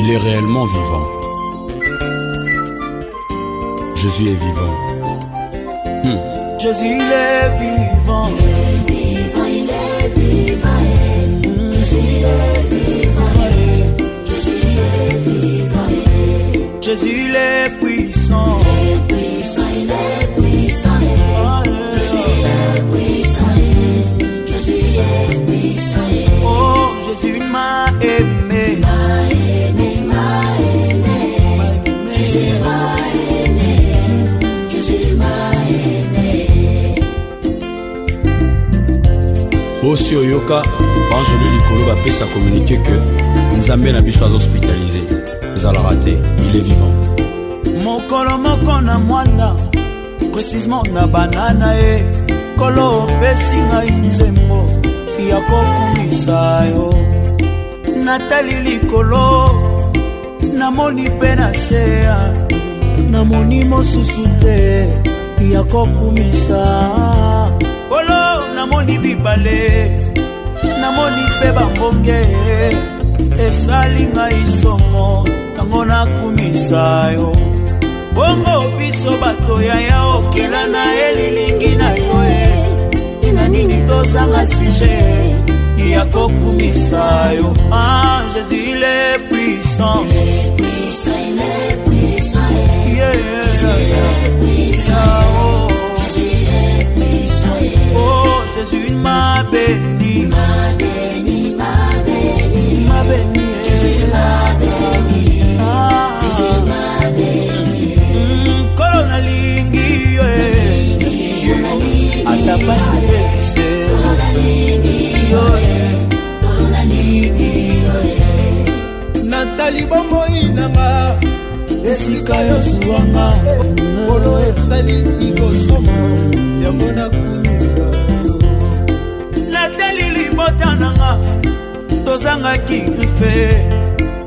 Il est réellement vivant. Jésus est vivant. Jésus, il est vivant. Il est vivant, il est vivant. Jésus, il est vivant. Jésus, il est vivant. Jésus, il est puissant. Il est puissant, il est puissant. Jésus, il est puissant. Jésus, il est puissant. Oh, Jésus m'a aimé. Jésus m'a aimé. Jésus m'a aimé. Aussi Oyoka, Angelo Likolo va pesa communiquer que Nzambe na biso hospitalisé. Ils ont raté, il est vivant. Mokolo moko na mwanda, précisément na banana e. Kolo pesi ngai nzembo ya kokumisa yo. Natali likolo, namoni pe na sea. Namoni mosusu te ya kokumisa. Kolo namoni bibale, namoni pe bambonge. Esali ngai somo, nango nakumisa yo. Bongo biso bato ya okela na elilingi na yo e. Tina nini tozanga sujet ya kokumisa yo. Ah, Jésus il est puissant. Il est puissant, il est puissant. Yeah, Jésus il est puissant. Jésus il est puissant. Oh, Jésus m'a béni. M'a béni, m'a béni. M'a béni. Jésus m'a béni. Ah, Jésus m'a béni. Corona lingi yo e. Atapasi pese. Corona lingi yo e. Corona lingi yo e. Natali bombo inanga Esika yo suwanga. Kolo esali ikosomo yango nakumisa yo. Natali libota nanga tozanga kigrife.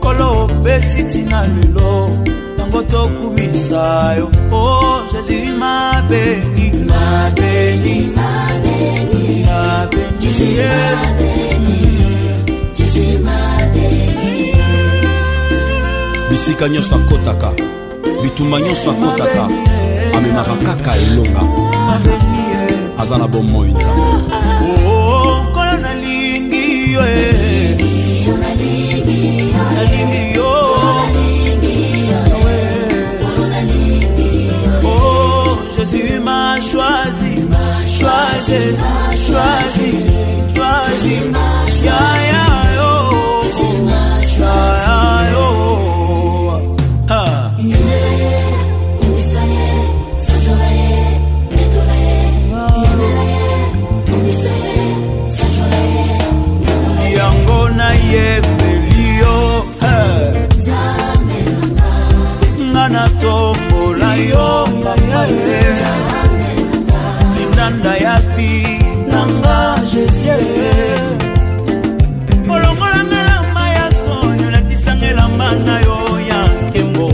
Kolo besiti na lelo yango tokumisa yo. Oh, Jésus m'a béni. M'a béni. M'a béni. M'a béni. Jésus m'a béni. Jésus m'a béni. Bisika nyonso akotaka, bitumba nyonso akotaka, amemaka kaka elonga. M'a béni. Azana bomoi Nzambe. Oh, kola nalingi yo e. Nalingi yo. Oh, Jésus m'a choisi, choisi, choisi, choisi. Ya ya yo. Ya yo. Ha. Yango na yembeli yo. Ngana tombola yo. Linanda ya fi nanga Jésus. Olongola ngelamba ya sonyo natisangela na yo ya nkembo.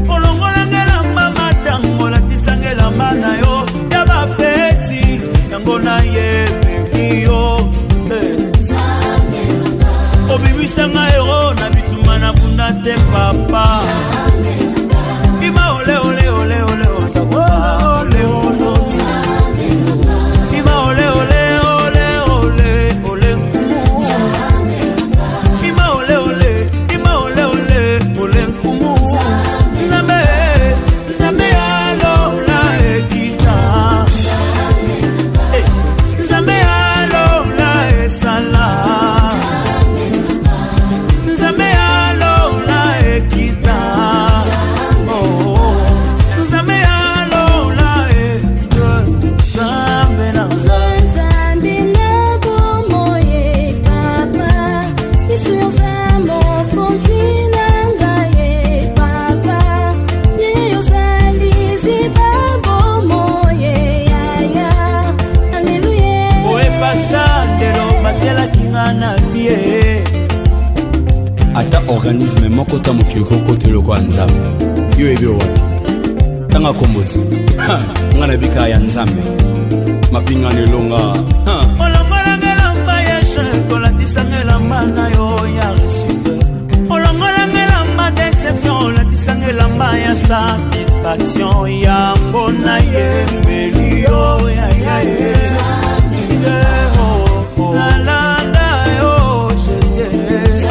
Olongola ngelamba matango natisangela na yo ya bafeti. Yango na yembeli yo. Obiwisanga ero na bituma na bunda te papa. Ima ole ole ole ole ole ole ole. Ima ole ole ole ole ole. Ima ole ole ole kumu. Zambe zambe alo la ekita. Zambe alo la esala. Zambe alo la ekita. Ata organisme moko ta mokili kokote loko Nzambe yo ebe wana tanga komboti ngana bika ya Nzambe mapinga nelonga olongola ngelamba ya sheko la disangela mana yo ya resute olongola ngelamba de satisfaction yango na yembeli yo nalanda yo Jésus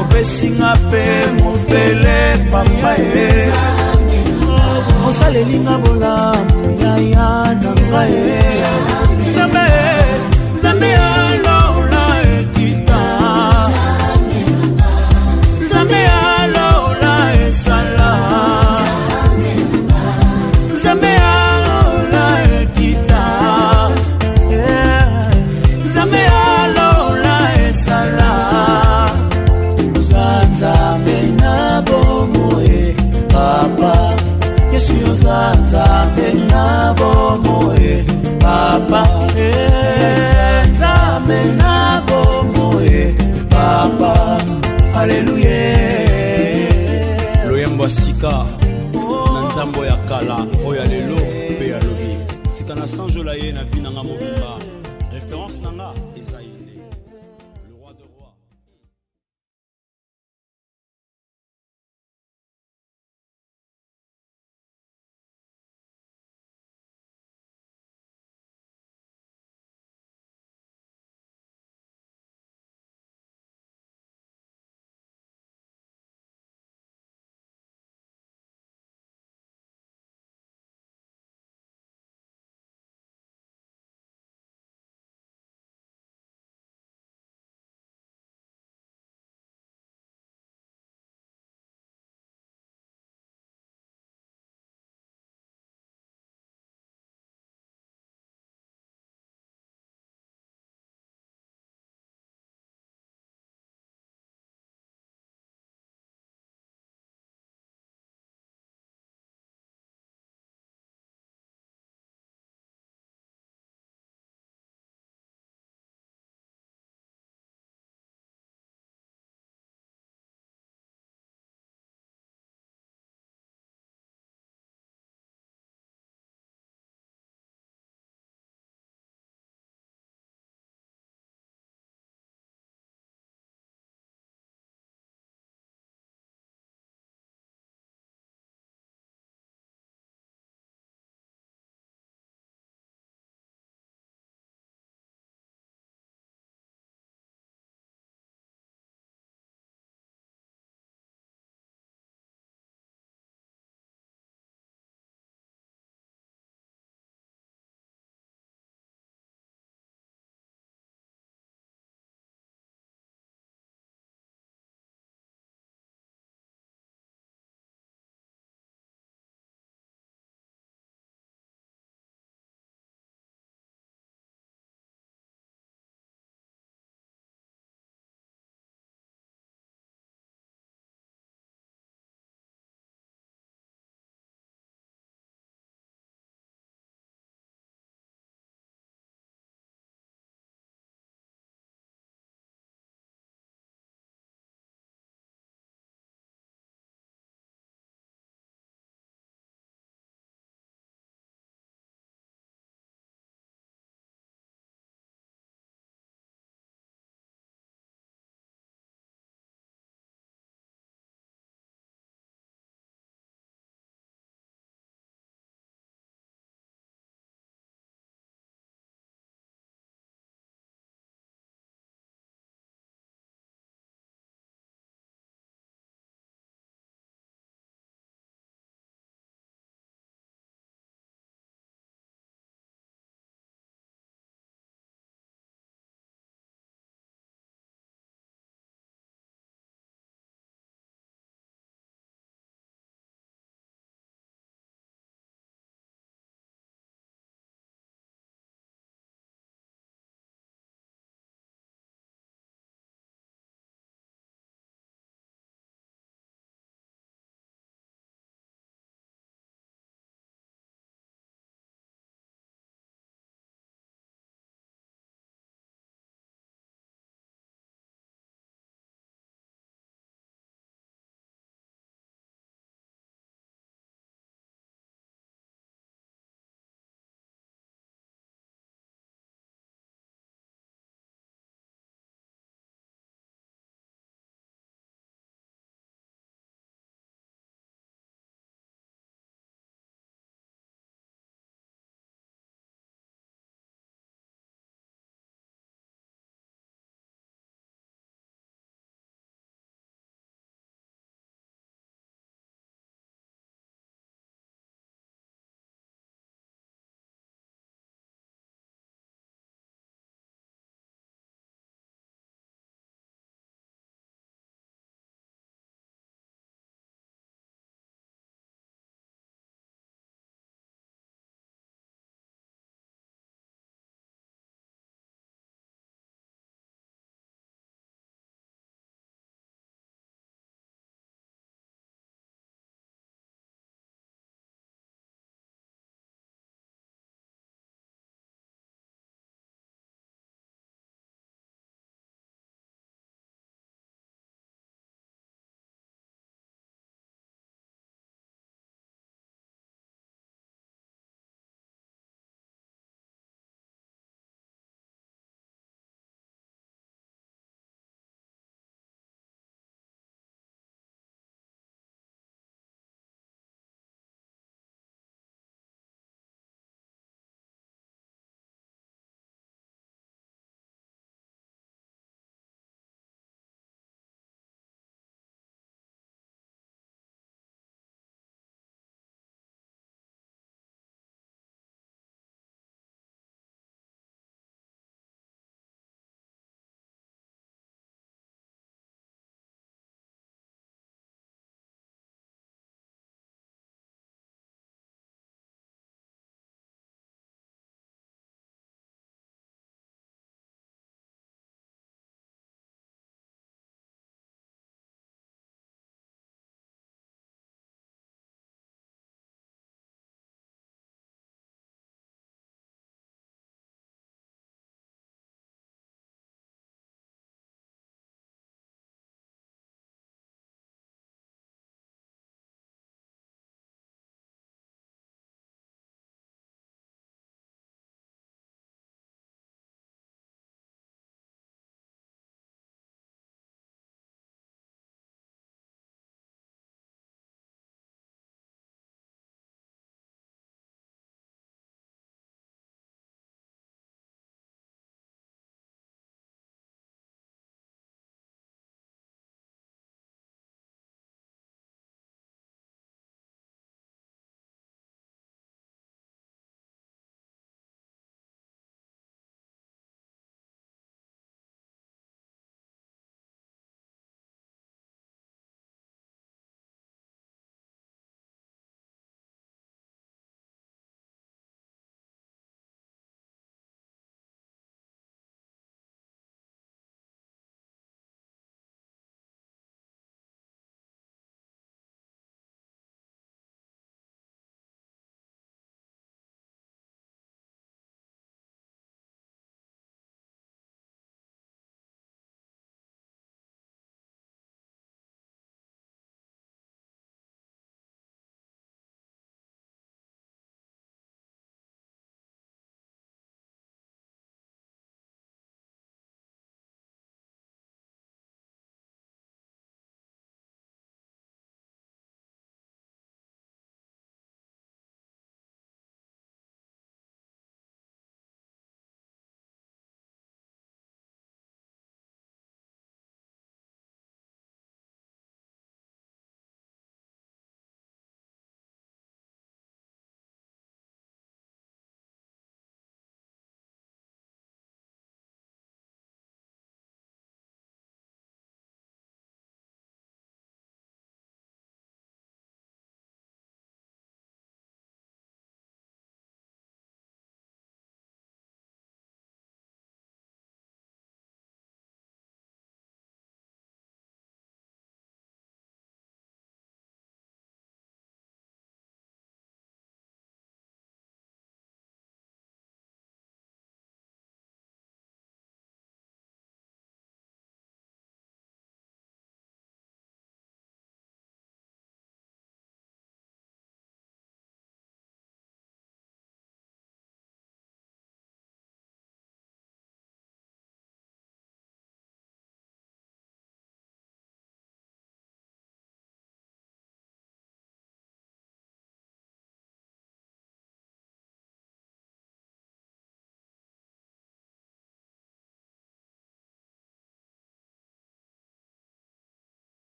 opesinga pe mofele papa ye osalelinga bolamu yaya na ngai Nzambe alola ekita Nzambe alola esala Nzambe alola ekita Nzambe alola esala Nzambe na bomoe papa Yesu yo Nzambe na bomoe papa Nzambe na bomoe papa Alléluia loyembo sika na nzambo ya kala oyo lelo pe ya lobi sika na sanjola ye na vina nga mo